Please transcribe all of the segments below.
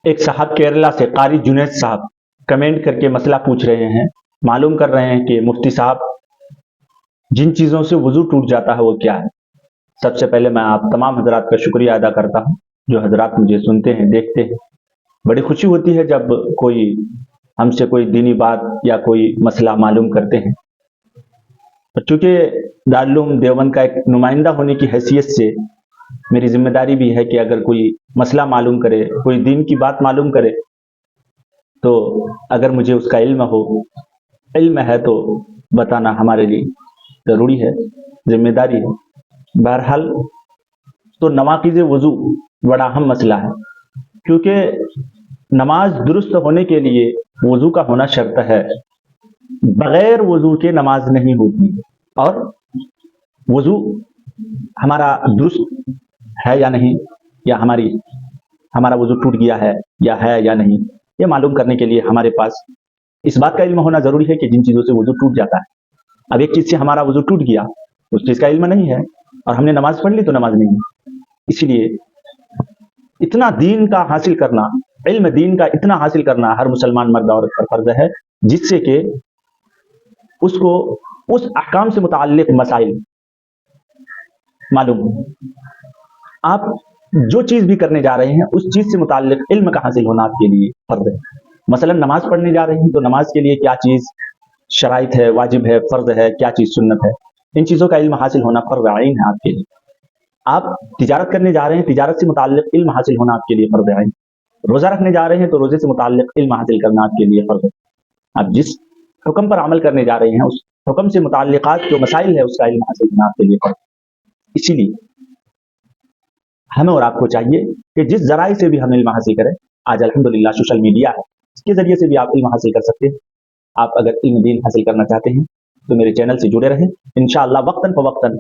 एक साहब केरला से कारी जुनैद साहब कमेंट करके मसला पूछ रहे हैं, मालूम कर रहे हैं कि मुफ्ती साहब जिन चीज़ों से वज़ू टूट जाता है वो क्या है। सबसे पहले मैं आप तमाम हजरात का शुक्रिया अदा करता हूँ जो हजरात मुझे सुनते हैं, देखते हैं। बड़ी खुशी होती है जब कोई हमसे कोई दीनी बात या कोई मसला मालूम करते हैं। चूँकि दारुल उलूम देवबंद का एक नुमाइंदा होने की हैसियत से मेरी जिम्मेदारी भी है कि अगर कोई मसला मालूम करे, कोई दीन की बात मालूम करे, तो अगर मुझे उसका इल्म है तो बताना हमारे लिए ज़रूरी है, जिम्मेदारी है। बहरहाल तो नवाक़िज़ वज़ू बड़ा अहम मसला है, क्योंकि नमाज दुरुस्त होने के लिए वज़ू का होना शर्त है। बग़ैर वज़ू के नमाज नहीं होती, और वज़ू हमारा दुरुस्त है या नहीं, या हमारा वज़ू टूट गया है या नहीं, ये मालूम करने के लिए हमारे पास इस बात का इल्म होना ज़रूरी है कि जिन चीज़ों से वज़ू टूट जाता है। अब एक चीज़ से हमारा वज़ू टूट गया, उस चीज़ का इल्म नहीं है, और हमने नमाज पढ़ ली तो नमाज नहीं है। इसलिए इतना दीन का हासिल करना, इल्म दीन का इतना हासिल करना हर मुसलमान मर्द औरत पर फर्ज है, जिससे कि उसको उस अहकाम से मुताल्लिक़ मसाइल मालूम हो। आप जो चीज़ भी करने जा रहे हैं उस चीज़ से मुताल्लिक़ इल्म का हासिल होना आपके लिए फ़र्ज़ है। मसलन नमाज़ पढ़ने जा रहे हैं तो नमाज के लिए क्या चीज़ शराइत है, वाजिब है, फ़र्ज़ है, क्या चीज़ सुन्नत है, इन चीज़ों का इल्म हासिल होना फ़र्ज़ आइन है आपके लिए। आप तिजारत करने जा रहे हैं, तिजारत से मुताल्लिक़ इल्म हासिल होना आपके लिए फ़र्ज़ आइन। रोज़ा रखने जा रहे हैं तो रोज़े से मुताल्लिक़ इल्म हासिल करना आपके लिए फ़र्ज़ है। आप जिस हुक्म पर अमल करने जा रहे हैं उस हुक्म से मुताल्लिक़ात जो मसाइल है उसका इल्म हासिल करना आपके लिए फ़र्ज़ है। इसीलिए हमें और आपको चाहिए कि जिस ज़राए से भी हम इल्म हासिल करें, आज अल्हम्दुलिल्लाह सोशल मीडिया है, इसके ज़रिए से भी आप इल्म हासिल कर सकते हैं। आप अगर इल्म दीन हासिल करना चाहते हैं तो मेरे चैनल से जुड़े रहें। इंशाअल्लाह वक्तन फ़वक्तन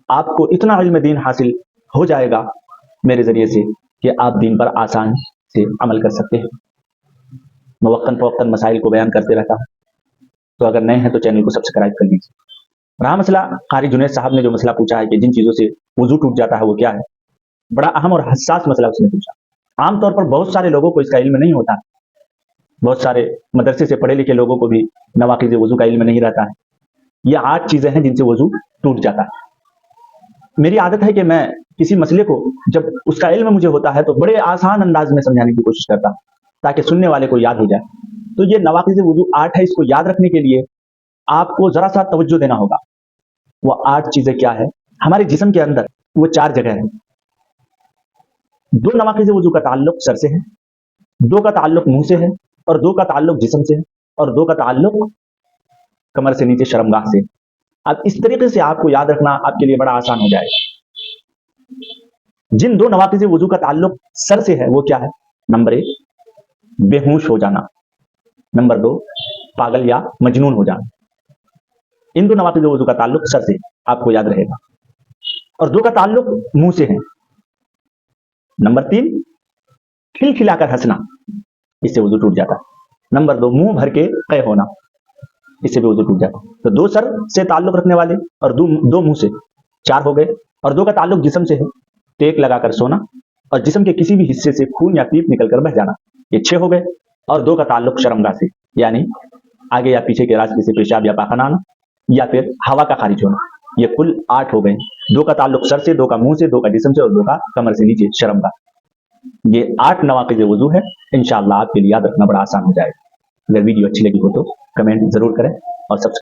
आपको इतना इल्म दीन हासिल हो जाएगा मेरे ज़रिए से कि आप दीन पर आसान से अमल कर सकते हैं। मैं वक्तन फ़वक्तन मसाइल को बयान करते रहता हूँ, तो अगर नए हैं तो चैनल को सब्सक्राइब कर लीजिए। रहा मसला कारी जुनैद साहब ने जो मसला पूछा है कि जिन चीज़ों से वज़ू टूट जाता है वो क्या है, बड़ा अहम और हसास मसला उसने पूछा। आमतौर पर बहुत सारे लोगों को इसका इल्म नहीं होता, बहुत सारे मदरसे से पढ़े लिखे लोगों को भी नवाक़िज़ वज़ू का इल्म नहीं रहता है। ये 8 चीज़ें हैं जिनसे वज़ू टूट जाता है। मेरी आदत है कि मैं किसी मसले को जब उसका इल्म मुझे होता है तो बड़े आसान अंदाज में समझाने की कोशिश करता हूँ, ताकि सुनने वाले को याद हो जाए। तो ये नवाक़िज़ वज़ू 8 है, इसको याद रखने के लिए आपको ज़रा सा तवज्जो देना होगा। वो 8 चीज़ें क्या है? हमारे जिस्म के अंदर वो 4 जगह है। 2 नवाक़िज़ वज़ू का ताल्लुक़ सर से है, 2 का ताल्लुक़ मुँह से है, और 2 का ताल्लुक़ जिस्म से है, और 2 का ताल्लुक़ कमर से नीचे शर्मगाह से। अब इस तरीके से आपको याद रखना आपके लिए बड़ा आसान हो जाएगा। जिन 2 नवाक़िज़ वज़ू का ताल्लुक़ सर से है वो क्या है? नंबर 1 बेहोश हो जाना, नंबर 2 पागल या मजनून हो जाना। इन 2 नवाक़िज़ वज़ू का ताल्लुक़ सर से आपको याद रहेगा, और 2 का ताल्लुक़ मुँह से है। नंबर 3 खिलखिलाकर हंसना, इससे वज़ू टूट जाता है। नंबर 2 मुंह भर के क़े होना, इससे भी वज़ू टूट जाता है। तो 2 सर से ताल्लुक़ रखने वाले और 2 मुंह से, 4 हो गए। और 2 का ताल्लुक़ जिस्म से है, टेक लगाकर सोना और जिस्म के किसी भी हिस्से से खून या पीप निकलकर बह जाना, ये 6 हो गए। और 2 का ताल्लुक़ शर्मगाह से, यानी आगे या पीछे के रास्ते से पेशाब या पाखना आना, या फिर हवा का खारिज होना, ये कुल 8 हो गए। 2 का ताल्लुक़ सर से, 2 का मुंह से, 2 का जिस्म से, और 2 का कमर से नीचे शर्मगाह। ये 8 नवाक़िज़ वज़ू है। इंशाअल्लाह आपके लिए याद रखना बड़ा आसान हो जाएगा। अगर वीडियो अच्छी लगी हो तो कमेंट ज़रूर करें और सब्सक्राइब